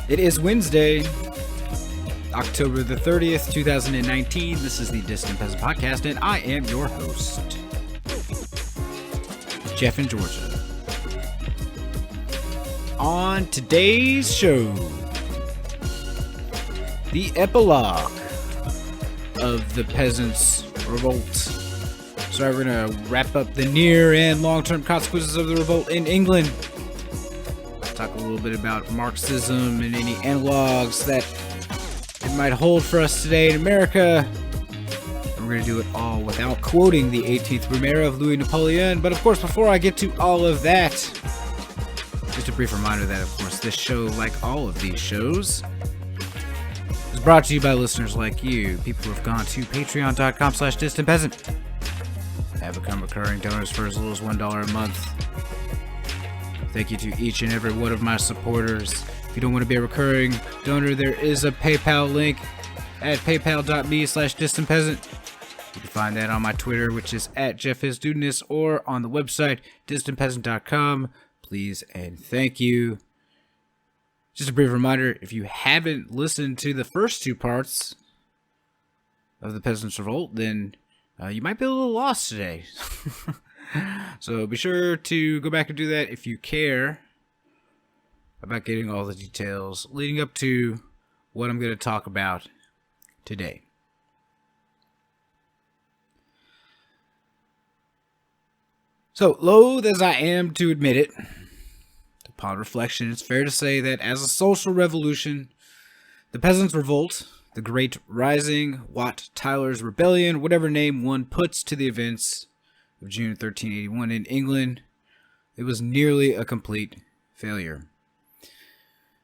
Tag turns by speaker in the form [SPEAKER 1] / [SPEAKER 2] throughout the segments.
[SPEAKER 1] It is Wednesday, October the 30th, 2019. This is the Distant Peasant Podcast, and I am your host, Jeff in Georgia. On today's show, the epilogue of the Peasants' Revolt. So we're going to wrap up the near and long-term consequences of the revolt in England. Talk a little bit about Marxism and any analogs that it might hold for us today in America. And we're going to do it all without quoting the 18th Brumaire of Louis Napoleon. But of course, before I get to all of that, just a brief reminder that, of course, this show, like all of these shows, is brought to you by listeners like you, people who have gone to patreon.com/distantpeasant. Have become recurring donors for as little as $1 a month. Thank you to each and every one of my supporters. If you don't want to be a recurring donor, there is a PayPal link at paypal.me/distantpeasant. You can find that on my Twitter, which is at JeffHisDudeness, or on the website, distantpeasant.com. Please and thank you. Just a brief reminder, if you haven't listened to the first two parts of the Peasants' Revolt, then you might be a little lost today. So be sure to go back and do that if you care about getting all the details leading up to what I'm going to talk about today. So, loath as I am to admit it, upon reflection, it's fair to say that as a social revolution, the Peasants' Revolt, the Great Rising, Wat Tyler's Rebellion, whatever name one puts to the events of June 1381 in England, it was nearly a complete failure.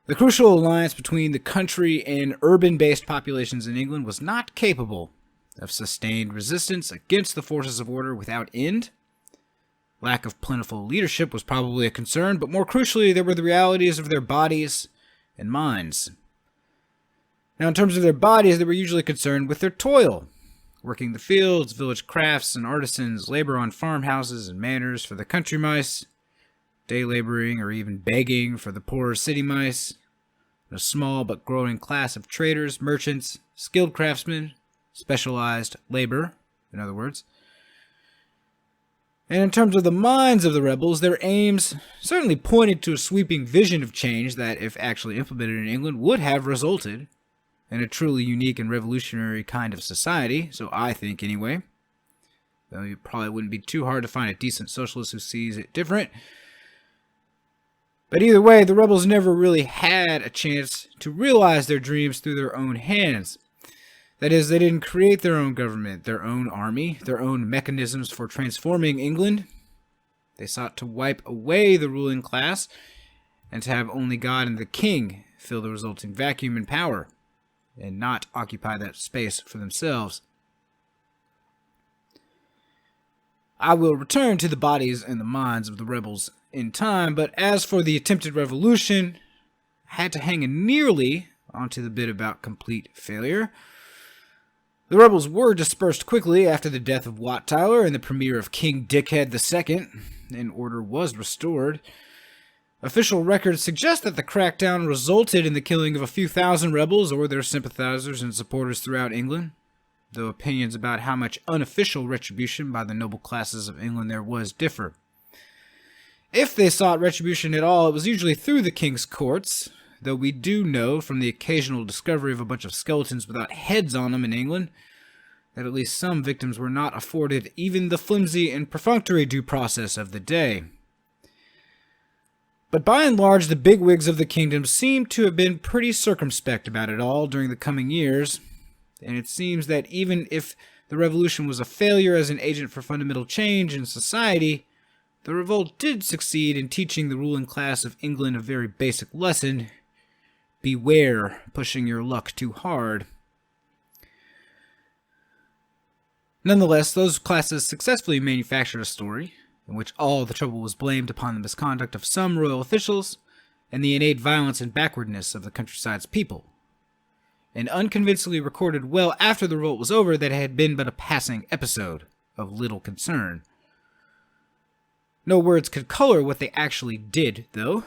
[SPEAKER 1] The crucial alliance between the country and urban-based populations in England was not capable of sustained resistance against the forces of order without end. Lack of plentiful leadership was probably a concern, but more crucially, there were the realities of their bodies and minds. Now, in terms of their bodies, they were usually concerned with their toil, working the fields, village crafts and artisans, labor on farmhouses and manors for the country mice, day laboring or even begging for the poorer city mice, and a small but growing class of traders, merchants, skilled craftsmen, specialized labor, in other words. And in terms of the minds of the rebels, their aims certainly pointed to a sweeping vision of change that, if actually implemented in England, would have resulted in a truly unique and revolutionary kind of society, so I think anyway. Though it probably wouldn't be too hard to find a decent socialist who sees it different. But either way, the rebels never really had a chance to realize their dreams through their own hands. That is, they didn't create their own government, their own army, their own mechanisms for transforming England. They sought to wipe away the ruling class and to have only God and the king fill the resulting vacuum in power, and not occupy that space for themselves. I will return to the bodies and the minds of the rebels in time, but as for the attempted revolution, I had to hang a nearly onto the bit about complete failure. The rebels were dispersed quickly after the death of Wat Tyler and the premiere of King Dickhead II, and order was restored. Official records suggest that the crackdown resulted in the killing of a few thousand rebels or their sympathizers and supporters throughout England, though opinions about how much unofficial retribution by the noble classes of England there was differ. If they sought retribution at all, it was usually through the king's courts, though we do know from the occasional discovery of a bunch of skeletons without heads on them in England that at least some victims were not afforded even the flimsy and perfunctory due process of the day. But by and large, the bigwigs of the kingdom seem to have been pretty circumspect about it all during the coming years, and it seems that even if the revolution was a failure as an agent for fundamental change in society, the revolt did succeed in teaching the ruling class of England a very basic lesson: beware pushing your luck too hard. Nonetheless, those classes successfully manufactured a story in which all the trouble was blamed upon the misconduct of some royal officials and the innate violence and backwardness of the countryside's people, and unconvincingly recorded well after the revolt was over that it had been but a passing episode of little concern. No words could color what they actually did, though.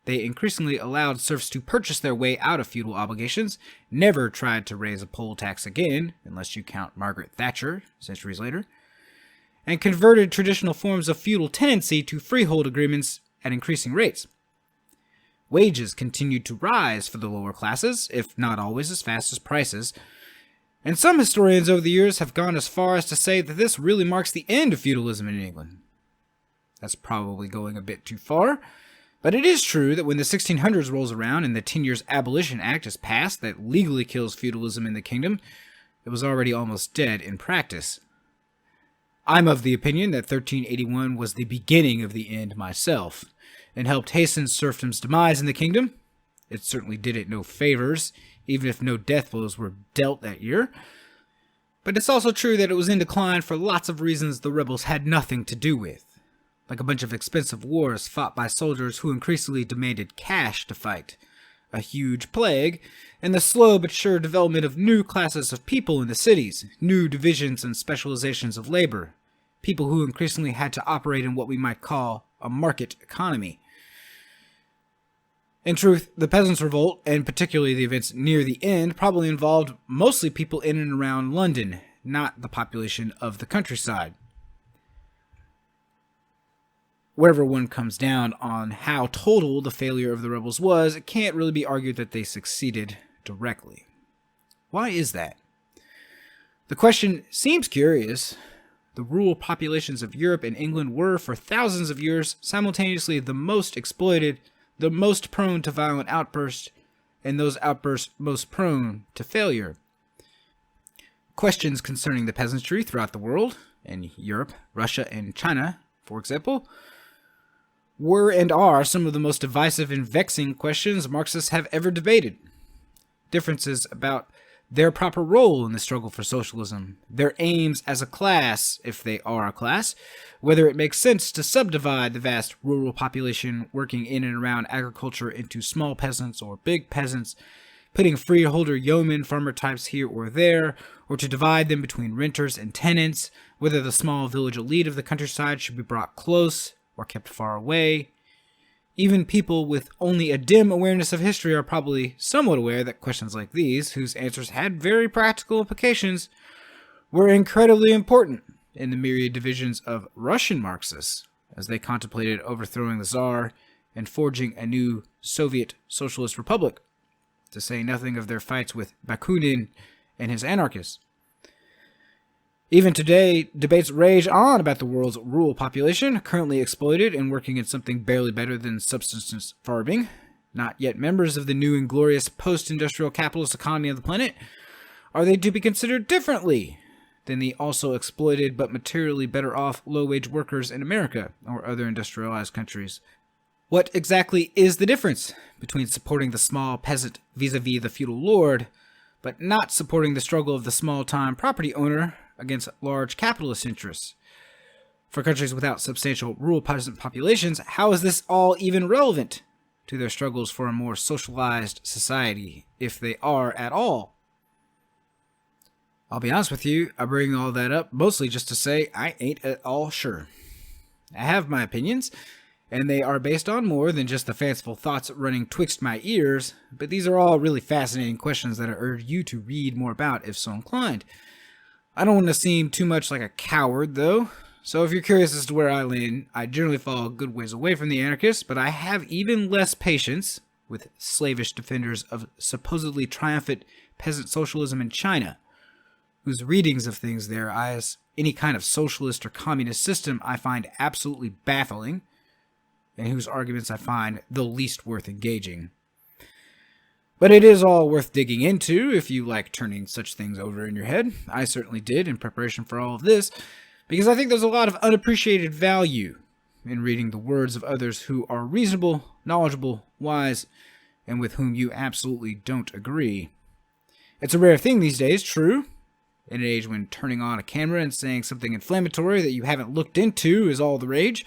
[SPEAKER 1] They increasingly allowed serfs to purchase their way out of feudal obligations, never tried to raise a poll tax again, unless you count Margaret Thatcher, centuries later, and converted traditional forms of feudal tenancy to freehold agreements at increasing rates. Wages continued to rise for the lower classes, if not always as fast as prices, and some historians over the years have gone as far as to say that this really marks the end of feudalism in England. That's probably going a bit too far, but it is true that when the 1600s rolls around and the 10 Years Abolition Act is passed that legally kills feudalism in the kingdom, it was already almost dead in practice. I'm of the opinion that 1381 was the beginning of the end myself, and helped hasten serfdom's demise in the kingdom. It certainly did it no favors, even if no death blows were dealt that year. But it's also true that it was in decline for lots of reasons the rebels had nothing to do with, like a bunch of expensive wars fought by soldiers who increasingly demanded cash to fight, a huge plague, and the slow but sure development of new classes of people in the cities, new divisions and specializations of labor, people who increasingly had to operate in what we might call a market economy. In truth, the Peasants' Revolt, and particularly the events near the end, probably involved mostly people in and around London, not the population of the countryside. Wherever one comes down on how total the failure of the rebels was, it can't really be argued that they succeeded directly. Why is that? The question seems curious. The rural populations of Europe and England were, for thousands of years, simultaneously the most exploited, the most prone to violent outbursts, and those outbursts most prone to failure. Questions concerning the peasantry throughout the world, in Europe, Russia, and China, for example, were and are some of the most divisive and vexing questions Marxists have ever debated. Differences about their proper role in the struggle for socialism, their aims as a class, if they are a class, whether it makes sense to subdivide the vast rural population working in and around agriculture into small peasants or big peasants, putting freeholder yeoman farmer types here or there, or to divide them between renters and tenants, whether the small village elite of the countryside should be brought close or kept far away. Even people with only a dim awareness of history are probably somewhat aware that questions like these, whose answers had very practical implications, were incredibly important in the myriad divisions of Russian Marxists as they contemplated overthrowing the Tsar and forging a new Soviet Socialist Republic, to say nothing of their fights with Bakunin and his anarchists. Even today, debates rage on about the world's rural population, currently exploited and working in something barely better than subsistence farming, not yet members of the new and glorious post-industrial capitalist economy of the planet. Are they to be considered differently than the also exploited but materially better off low-wage workers in America or other industrialized countries? What exactly is the difference between supporting the small peasant vis-a-vis the feudal lord, but not supporting the struggle of the small-time property owner against large capitalist interests? For countries without substantial rural peasant populations, how is this all even relevant to their struggles for a more socialized society, if they are at all? I'll be honest with you, I bring all that up mostly just to say I ain't at all sure. I have my opinions, and they are based on more than just the fanciful thoughts running twixt my ears, but these are all really fascinating questions that I urge you to read more about if so inclined. I don't want to seem too much like a coward, though, so if you're curious as to where I land, I generally fall a good ways away from the anarchists, but I have even less patience with slavish defenders of supposedly triumphant peasant socialism in China, whose readings of things there as any kind of socialist or communist system I find absolutely baffling, and whose arguments I find the least worth engaging. But it is all worth digging into if you like turning such things over in your head. I certainly did in preparation for all of this, because I think there's a lot of unappreciated value in reading the words of others who are reasonable, knowledgeable, wise, and with whom you absolutely don't agree. It's a rare thing these days, true, in an age when turning on a camera and saying something inflammatory that you haven't looked into is all the rage,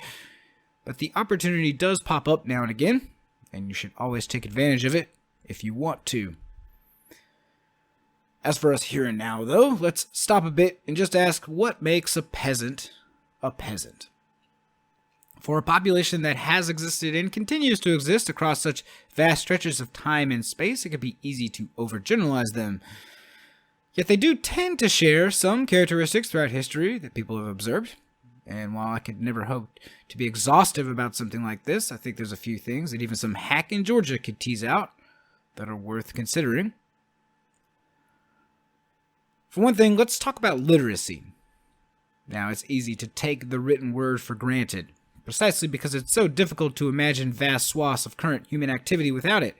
[SPEAKER 1] but the opportunity does pop up now and again, and you should always take advantage of it if you want to. As for us here and now, though, let's stop a bit and just ask what makes a peasant a peasant. For a population that has existed and continues to exist across such vast stretches of time and space, it can be easy to overgeneralize them. Yet they do tend to share some characteristics throughout history that people have observed. And while I could never hope to be exhaustive about something like this, I think there's a few things that even some hack in Georgia could tease out that are worth considering. For one thing, let's talk about literacy. Now, it's easy to take the written word for granted, precisely because it's so difficult to imagine vast swaths of current human activity without it.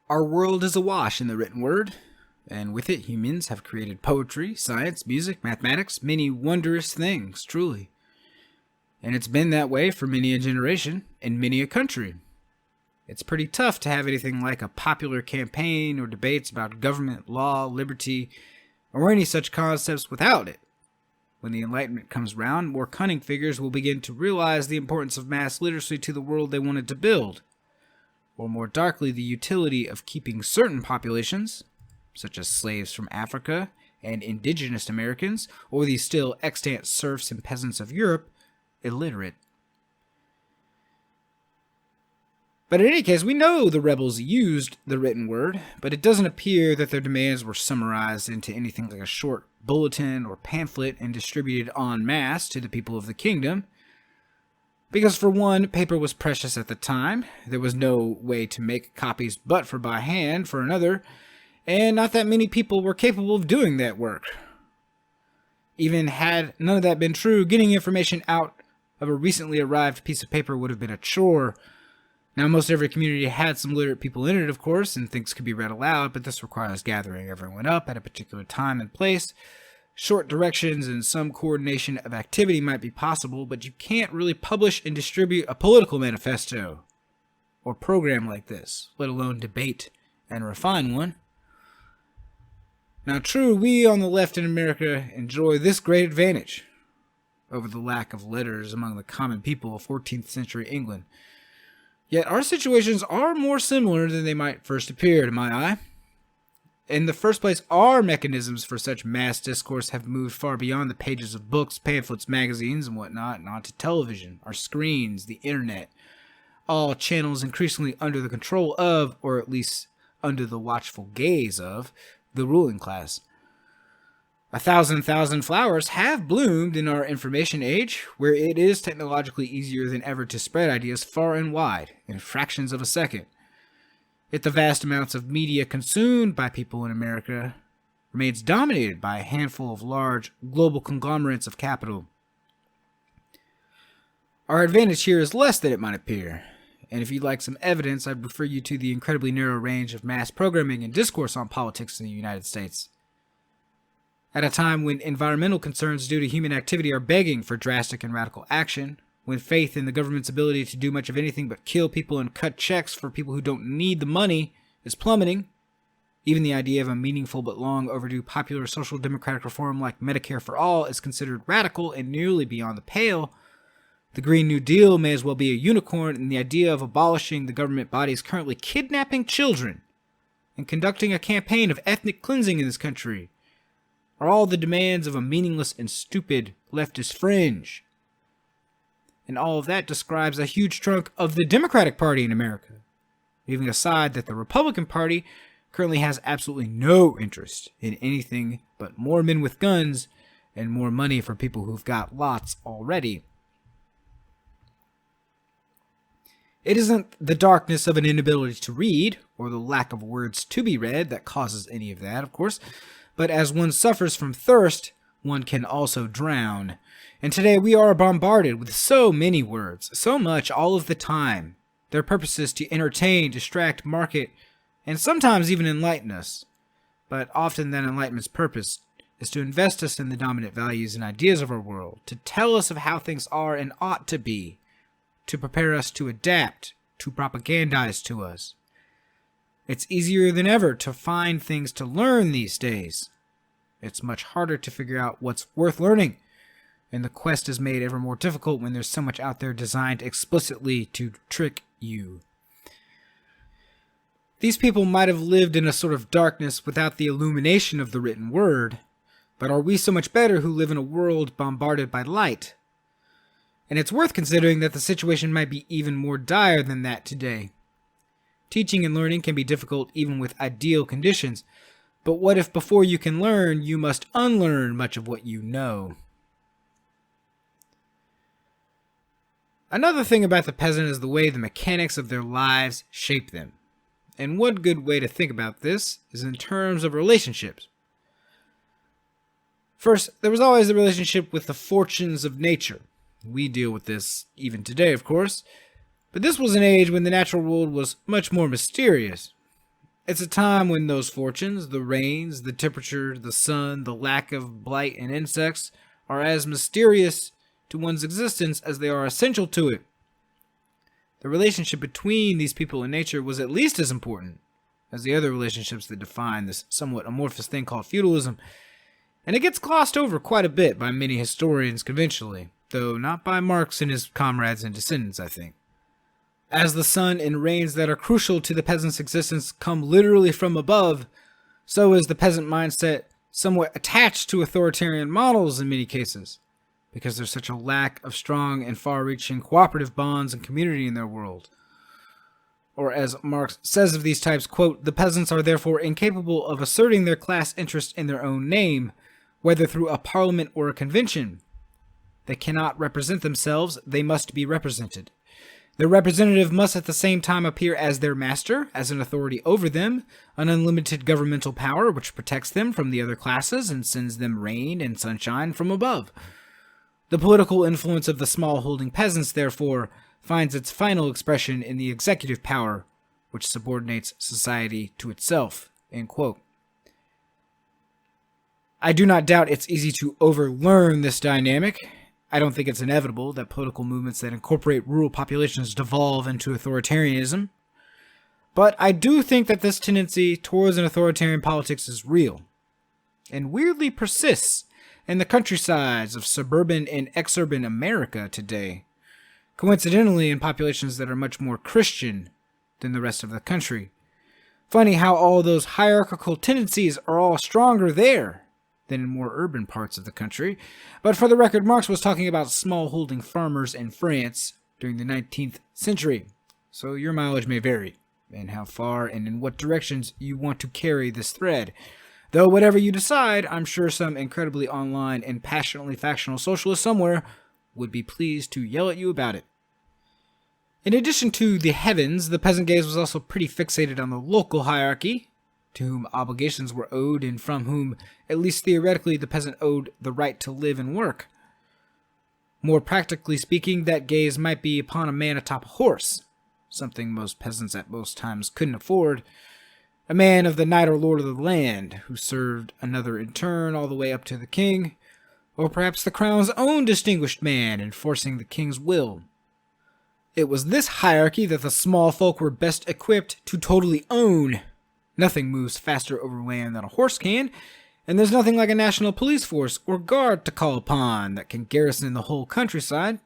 [SPEAKER 1] Our world is awash in the written word, and with it humans have created poetry, science, music, mathematics, many wondrous things, truly. And it's been that way for many a generation, in many a country. It's pretty tough to have anything like a popular campaign or debates about government, law, liberty, or any such concepts without it. When the Enlightenment comes round, more cunning figures will begin to realize the importance of mass literacy to the world they wanted to build, or more darkly, the utility of keeping certain populations, such as slaves from Africa and indigenous Americans, or the still extant serfs and peasants of Europe, illiterate. But in any case, we know the rebels used the written word, but it doesn't appear that their demands were summarized into anything like a short bulletin or pamphlet and distributed en masse to the people of the kingdom. Because for one, paper was precious at the time, there was no way to make copies but for by hand for another, and not that many people were capable of doing that work. Even had none of that been true, getting information out of a recently arrived piece of paper would have been a chore. Now, most every community had some literate people in it, of course, and things could be read aloud, but this requires gathering everyone up at a particular time and place. Short directions and some coordination of activity might be possible, but you can't really publish and distribute a political manifesto or program like this, let alone debate and refine one. Now, true, we on the left in America enjoy this great advantage over the lack of letters among the common people of 14th century England. Yet our situations are more similar than they might first appear to my eye. In the first place, our mechanisms for such mass discourse have moved far beyond the pages of books, pamphlets, magazines, and whatnot, and onto television, our screens, the internet, all channels increasingly under the control of, or at least under the watchful gaze of, the ruling class. A thousand flowers have bloomed in our information age, where it is technologically easier than ever to spread ideas far and wide in fractions of a second. Yet the vast amounts of media consumed by people in America remains dominated by a handful of large global conglomerates of capital. Our advantage here is less than it might appear, and if you'd like some evidence, I'd refer you to the incredibly narrow range of mass programming and discourse on politics in the United States. At a time when environmental concerns due to human activity are begging for drastic and radical action, when faith in the government's ability to do much of anything but kill people and cut checks for people who don't need the money is plummeting, even the idea of a meaningful but long overdue popular social democratic reform like Medicare for all is considered radical and nearly beyond the pale. The Green New Deal may as well be a unicorn, and the idea of abolishing the government bodies currently kidnapping children and conducting a campaign of ethnic cleansing in this country are all the demands of a meaningless and stupid leftist fringe. And all of that describes a huge chunk of the Democratic Party in America, leaving aside that the Republican Party currently has absolutely no interest in anything but more men with guns and more money for people who've got lots already. It isn't the darkness of an inability to read, or the lack of words to be read, that causes any of that, of course, but as one suffers from thirst, one can also drown. And today we are bombarded with so many words, so much all of the time. Their purpose is to entertain, distract, market, and sometimes even enlighten us. But often that enlightenment's purpose is to invest us in the dominant values and ideas of our world, to tell us of how things are and ought to be, to prepare us to adapt, to propagandize to us. It's easier than ever to find things to learn these days. It's much harder to figure out what's worth learning, and the quest is made ever more difficult when there's so much out there designed explicitly to trick you. These people might have lived in a sort of darkness without the illumination of the written word, but are we so much better who live in a world bombarded by light? And it's worth considering that the situation might be even more dire than that today. Teaching and learning can be difficult even with ideal conditions, but what if before you can learn, you must unlearn much of what you know? Another thing about the peasant is the way the mechanics of their lives shape them. And one good way to think about this is in terms of relationships. First, there was always the relationship with the fortunes of nature. We deal with this even today, of course, but this was an age when the natural world was much more mysterious. It's a time when those fortunes, the rains, the temperature, the sun, the lack of blight and insects, are as mysterious to one's existence as they are essential to it. The relationship between these people and nature was at least as important as the other relationships that define this somewhat amorphous thing called feudalism, and it gets glossed over quite a bit by many historians conventionally, though not by Marx and his comrades and descendants, I think. As the sun and rains that are crucial to the peasant's existence come literally from above, so is the peasant mindset somewhat attached to authoritarian models in many cases, because there's such a lack of strong and far-reaching cooperative bonds and community in their world. Or as Marx says of these types, quote, "The peasants are therefore incapable of asserting their class interest in their own name, whether through a parliament or a convention. They cannot represent themselves, they must be represented. Their representative must at the same time appear as their master, as an authority over them, an unlimited governmental power which protects them from the other classes and sends them rain and sunshine from above. The political influence of the small-holding peasants, therefore, finds its final expression in the executive power, which subordinates society to itself." End quote. I do not doubt it's easy to overlearn this dynamic. I don't think it's inevitable that political movements that incorporate rural populations devolve into authoritarianism. But I do think that this tendency towards an authoritarian politics is real, and weirdly persists in the countrysides of suburban and exurban America today, coincidentally in populations that are much more Christian than the rest of the country. Funny how all those hierarchical tendencies are all stronger there than in more urban parts of the country. But for the record, Marx was talking about small-holding farmers in France during the 19th century, so your mileage may vary, and how far and in what directions you want to carry this thread. Though whatever you decide, I'm sure some incredibly online and passionately factional socialist somewhere would be pleased to yell at you about it. In addition to the heavens, the peasant gaze was also pretty fixated on the local hierarchy, to whom obligations were owed and from whom, at least theoretically, the peasant owed the right to live and work. More practically speaking, that gaze might be upon a man atop a horse, something most peasants at most times couldn't afford, a man of the knight or lord of the land, who served another in turn all the way up to the king, or perhaps the crown's own distinguished man enforcing the king's will. It was this hierarchy that the small folk were best equipped to totally own. Nothing moves faster over land than a horse can, and there's nothing like a national police force or guard to call upon that can garrison the whole countryside,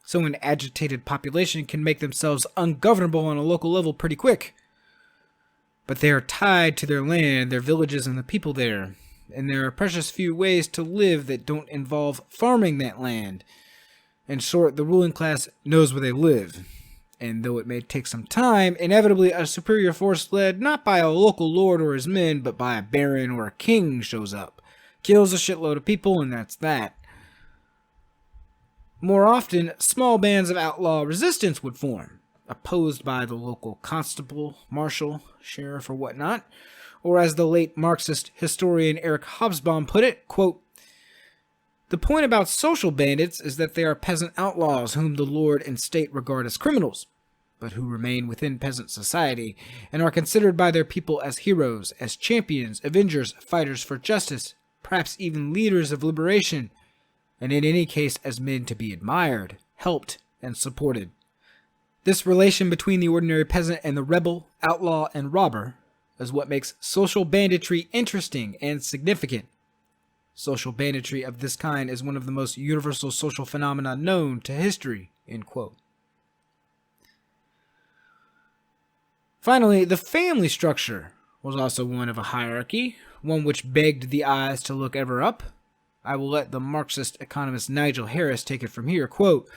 [SPEAKER 1] so an agitated population can make themselves ungovernable on a local level pretty quick. But they are tied to their land, their villages, and the people there, and there are precious few ways to live that don't involve farming that land. In short, the ruling class knows where they live. And though it may take some time, inevitably a superior force led not by a local lord or his men, but by a baron or a king shows up, kills a shitload of people, and that's that. More often, small bands of outlaw resistance would form, opposed by the local constable, marshal, sheriff, or whatnot, or as the late Marxist historian Eric Hobsbawm put it, quote, "The point about social bandits is that they are peasant outlaws whom the lord and state regard as criminals, but who remain within peasant society and are considered by their people as heroes, as champions, avengers, fighters for justice, perhaps even leaders of liberation, and in any case as men to be admired, helped, and supported. This relation between the ordinary peasant and the rebel, outlaw, and robber is what makes social banditry interesting and significant. Social banditry of this kind is one of the most universal social phenomena known to history." End quote. Finally, the family structure was also one of a hierarchy, one which begged the eyes to look ever up. I will let the Marxist economist Nigel Harris take it from here. Quote,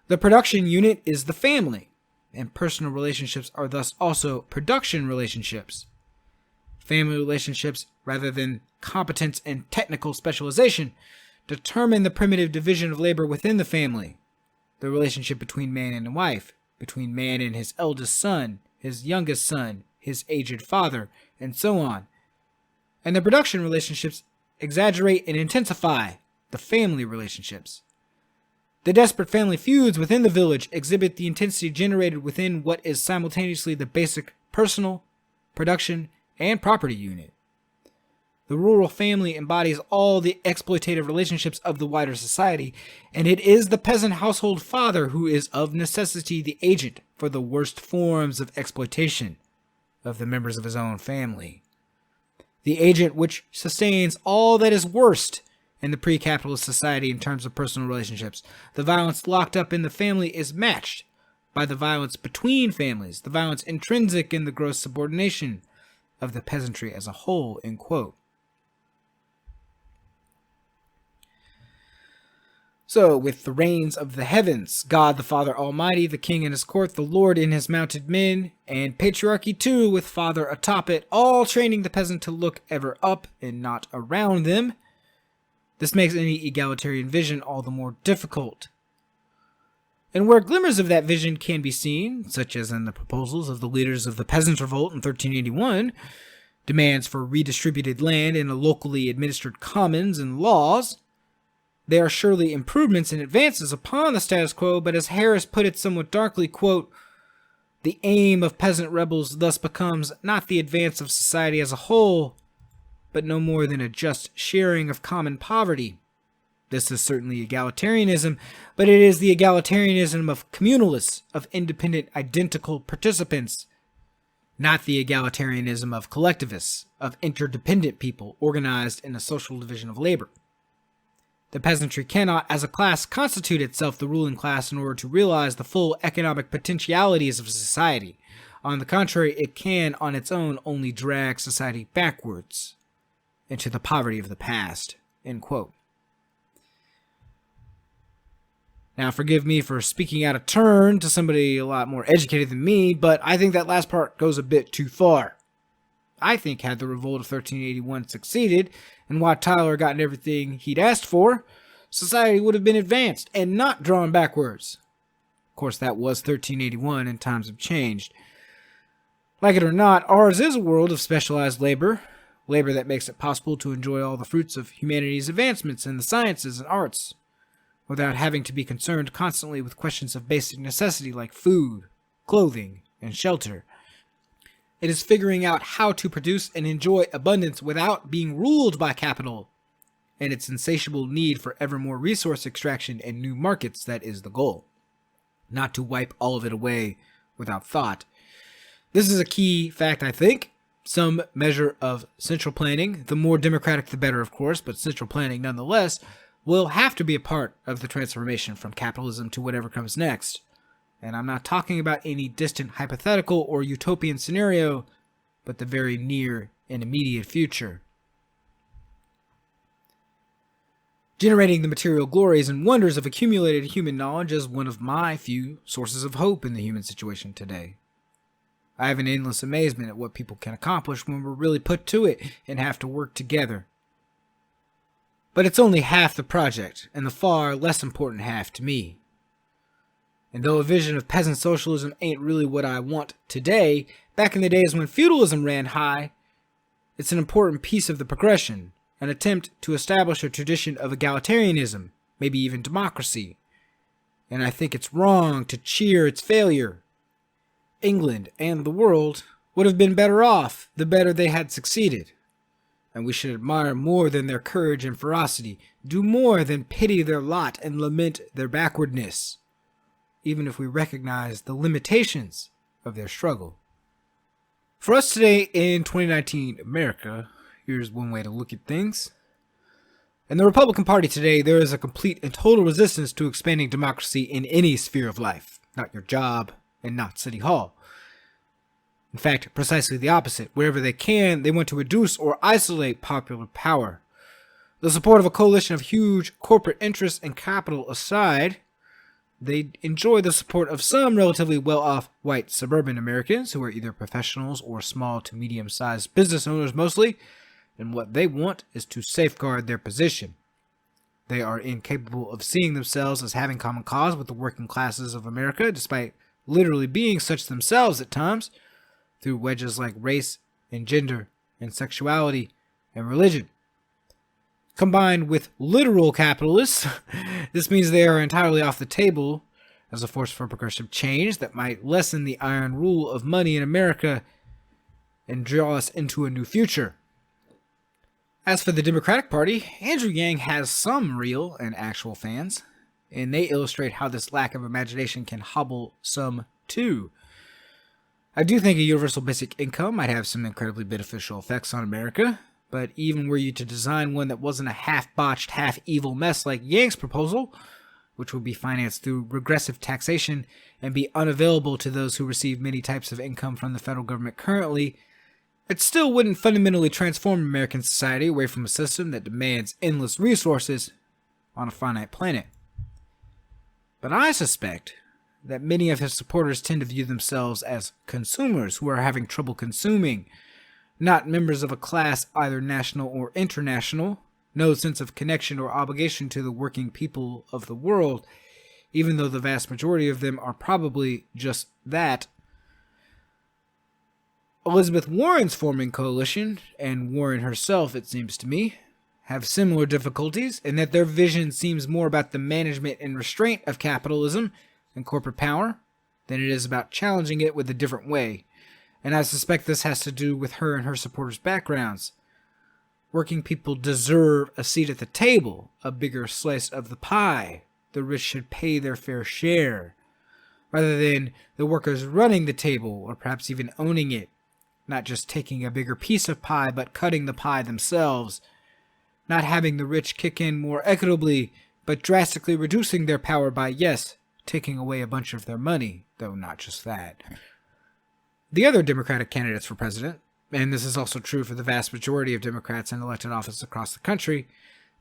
[SPEAKER 1] The production unit is the family, and personal relationships are thus also production relationships. Family relationships, rather than competence and technical specialization, determine the primitive division of labor within the family, the relationship between man and wife, between man and his eldest son, his youngest son, his aged father, and so on. And the production relationships exaggerate and intensify the family relationships. The desperate family feuds within the village exhibit the intensity generated within what is simultaneously the basic personal, production, and property unit. The rural family embodies all the exploitative relationships of the wider society, and it is the peasant household father who is of necessity the agent for the worst forms of exploitation of the members of his own family. The agent which sustains all that is worst in the pre-capitalist society in terms of personal relationships. The violence locked up in the family is matched by the violence between families, the violence intrinsic in the gross subordination of the peasantry as a whole, end quote. So, with the reigns of the heavens, God the Father Almighty, the King in his court, the Lord in his mounted men, and patriarchy too, with Father atop it, all training the peasant to look ever up and not around them, this makes any egalitarian vision all the more difficult. And where glimmers of that vision can be seen, such as in the proposals of the leaders of the Peasants' Revolt in 1381, demands for redistributed land in a locally administered commons and laws, they are surely improvements and advances upon the status quo, but as Harris put it somewhat darkly, quote, the aim of peasant rebels thus becomes not the advance of society as a whole, but no more than a just sharing of common poverty. This is certainly egalitarianism, but it is the egalitarianism of communalists, of independent, identical participants, not the egalitarianism of collectivists, of interdependent people organized in a social division of labor. The peasantry cannot, as a class, constitute itself the ruling class in order to realize the full economic potentialities of society. On the contrary, it can, on its own, only drag society backwards into the poverty of the past. End quote. Now, forgive me for speaking out of turn to somebody a lot more educated than me, but I think that last part goes a bit too far. I think had the revolt of 1381 succeeded, and Wat Tyler gotten everything he'd asked for, society would have been advanced and not drawn backwards. Of course, that was 1381, and times have changed. Like it or not, ours is a world of specialized labor that makes it possible to enjoy all the fruits of humanity's advancements in the sciences and arts, without having to be concerned constantly with questions of basic necessity like food, clothing, and shelter. It is figuring out how to produce and enjoy abundance without being ruled by capital and its insatiable need for ever more resource extraction and new markets that is the goal, not to wipe all of it away without thought. This is a key fact, I think. Some measure of central planning, the more democratic the better, of course, but central planning nonetheless, will have to be a part of the transformation from capitalism to whatever comes next. And I'm not talking about any distant hypothetical or utopian scenario, but the very near and immediate future. Generating the material glories and wonders of accumulated human knowledge is one of my few sources of hope in the human situation today. I have an endless amazement at what people can accomplish when we're really put to it and have to work together. But it's only half the project, and the far less important half to me. And though a vision of peasant socialism ain't really what I want today, back in the days when feudalism ran high, it's an important piece of the progression, an attempt to establish a tradition of egalitarianism, maybe even democracy. And I think it's wrong to cheer its failure. England and the world would have been better off the better they had succeeded. And we should admire more than their courage and ferocity, do more than pity their lot and lament their backwardness, even if we recognize the limitations of their struggle. For us today in 2019 America, here's one way to look at things. In the Republican Party today, there is a complete and total resistance to expanding democracy in any sphere of life, not your job and not City Hall. In fact, precisely the opposite. Wherever they can, they want to reduce or isolate popular power. The support of a coalition of huge corporate interests and capital aside, they enjoy the support of some relatively well-off white suburban Americans who are either professionals or small to medium-sized business owners mostly, and what they want is to safeguard their position. They are incapable of seeing themselves as having common cause with the working classes of America, despite literally being such themselves at times, through wedges like race and gender and sexuality and religion. Combined with literal capitalists, this means they are entirely off the table as a force for progressive change that might lessen the iron rule of money in America and draw us into a new future. As for the Democratic Party, Andrew Yang has some real and actual fans, and they illustrate how this lack of imagination can hobble some too. I do think a universal basic income might have some incredibly beneficial effects on America, but even were you to design one that wasn't a half-botched, half-evil mess like Yang's proposal, which would be financed through regressive taxation and be unavailable to those who receive many types of income from the federal government currently, it still wouldn't fundamentally transform American society away from a system that demands endless resources on a finite planet. But I suspect that many of his supporters tend to view themselves as consumers who are having trouble consuming, not members of a class either national or international, no sense of connection or obligation to the working people of the world, even though the vast majority of them are probably just that. Elizabeth Warren's forming coalition, and Warren herself, it seems to me, have similar difficulties in that their vision seems more about the management and restraint of capitalism and corporate power than it is about challenging it with a different way. And I suspect this has to do with her and her supporters' backgrounds. Working people deserve a seat at the table, a bigger slice of the pie. The rich should pay their fair share, rather than the workers running the table or perhaps even owning it, not just taking a bigger piece of pie but cutting the pie themselves, not having the rich kick in more equitably but drastically reducing their power by, yes, taking away a bunch of their money, though not just that. The other Democratic candidates for president, and this is also true for the vast majority of Democrats in elected office across the country,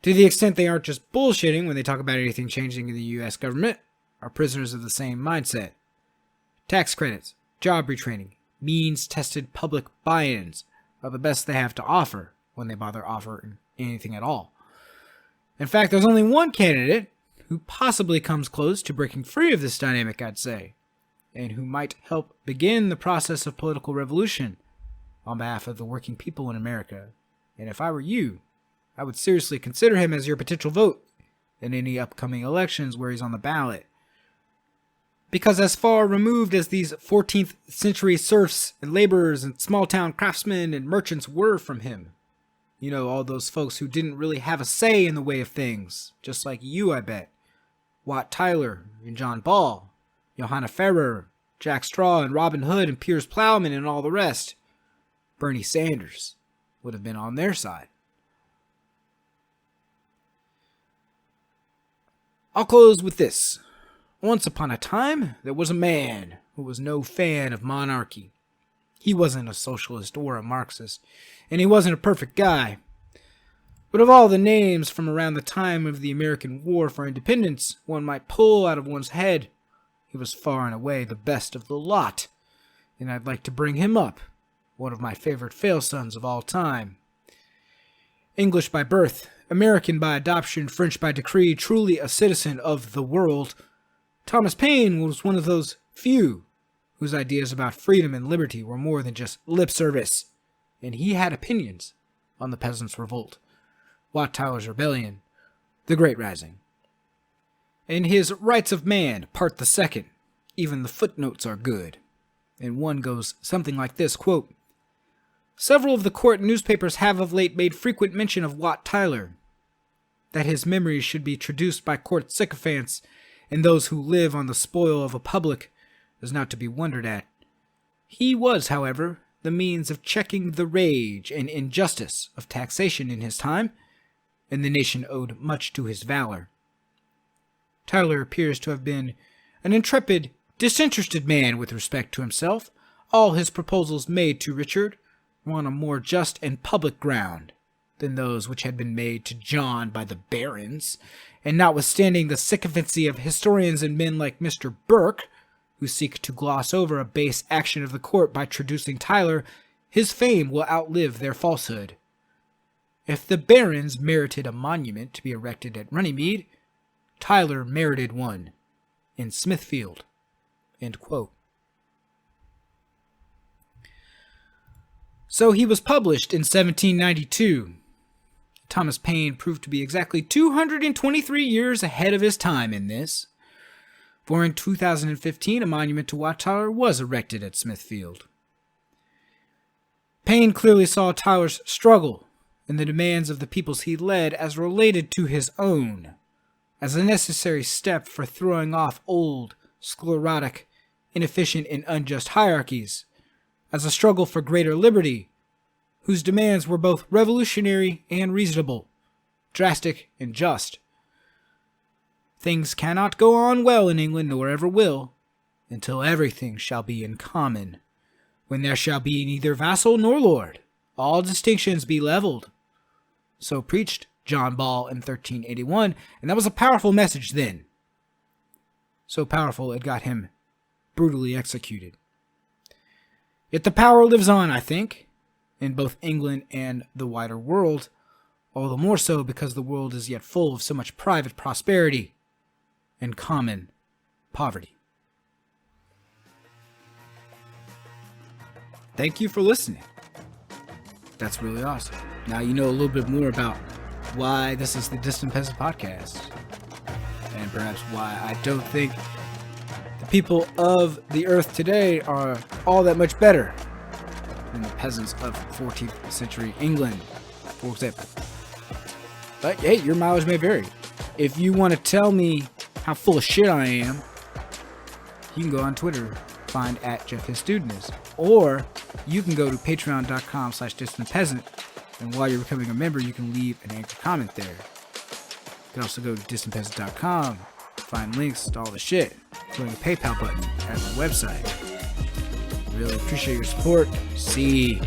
[SPEAKER 1] to the extent they aren't just bullshitting when they talk about anything changing in the U.S. government, are prisoners of the same mindset. Tax credits, job retraining, means-tested public buy-ins are the best they have to offer when they bother offering anything at all. In fact, there's only one candidate who possibly comes close to breaking free of this dynamic, I'd say, and who might help begin the process of political revolution on behalf of the working people in America. And if I were you, I would seriously consider him as your potential vote in any upcoming elections where he's on the ballot. Because as far removed as these 14th century serfs and laborers and small-town craftsmen and merchants were from him, you know, all those folks who didn't really have a say in the way of things, just like you, I bet. Wat Tyler and John Ball, Johanna Ferrer, Jack Straw and Robin Hood and Piers Plowman and all the rest. Bernie Sanders would have been on their side. I'll close with this. Once upon a time, there was a man who was no fan of monarchy. He wasn't a socialist or a Marxist, and he wasn't a perfect guy. But of all the names from around the time of the American War for Independence one might pull out of one's head, he was far and away the best of the lot, and I'd like to bring him up, one of my favorite fail-sons of all time. English by birth, American by adoption, French by decree, truly a citizen of the world, Thomas Paine was one of those few whose ideas about freedom and liberty were more than just lip service, and he had opinions on the Peasants' Revolt, Wat Tyler's Rebellion, the Great Rising. In his Rights of Man, Part the Second, even the footnotes are good, and one goes something like this, quote, "Several of the court newspapers have of late made frequent mention of Wat Tyler. That his memory should be traduced by court sycophants and those who live on the spoil of a public is not to be wondered at. He was, however, the means of checking the rage and injustice of taxation in his time, and the nation owed much to his valor. Tyler appears to have been an intrepid, disinterested man with respect to himself. All his proposals made to Richard were on a more just and public ground than those which had been made to John by the barons, And notwithstanding the sycophancy of historians and men like Mr. Burke, who seek to gloss over a base action of the court by traducing Tyler, his fame will outlive their falsehood. If the barons merited a monument to be erected at Runnymede, Tyler merited one in Smithfield. End quote. So he was published in 1792. Thomas Paine proved to be exactly 223 years ahead of his time in this, for in 2015 a monument to Wat Tyler was erected at Smithfield. Paine clearly saw Tyler's struggle and the demands of the peoples he led as related to his own, as a necessary step for throwing off old, sclerotic, inefficient, and unjust hierarchies, as a struggle for greater liberty, whose demands were both revolutionary and reasonable, drastic and just. Things cannot go on well in England, nor ever will, until everything shall be in common, when there shall be neither vassal nor lord, all distinctions be levelled. So preached John Ball in 1381, and that was a powerful message then. So powerful it got him brutally executed. Yet the power lives on, I think, in both England and the wider world, all the more so because the world is yet full of so much private prosperity and common poverty. Thank you for listening. That's really awesome. Now you know a little bit more about why this is the Distant Peasant Podcast, and perhaps why I don't think the people of the earth today are all that much better than the peasants of 14th century England, for example. But hey, your mileage may vary. If you want to tell me how full of shit I am, you can go on Twitter, find @JeffHisStudent, or you can go to patreon.com/distantpeasant, and while you're becoming a member, you can leave an anchor comment there. You can also go to distantpeasant.com, find links to all the shit, including the PayPal button at my website. Really appreciate your support. See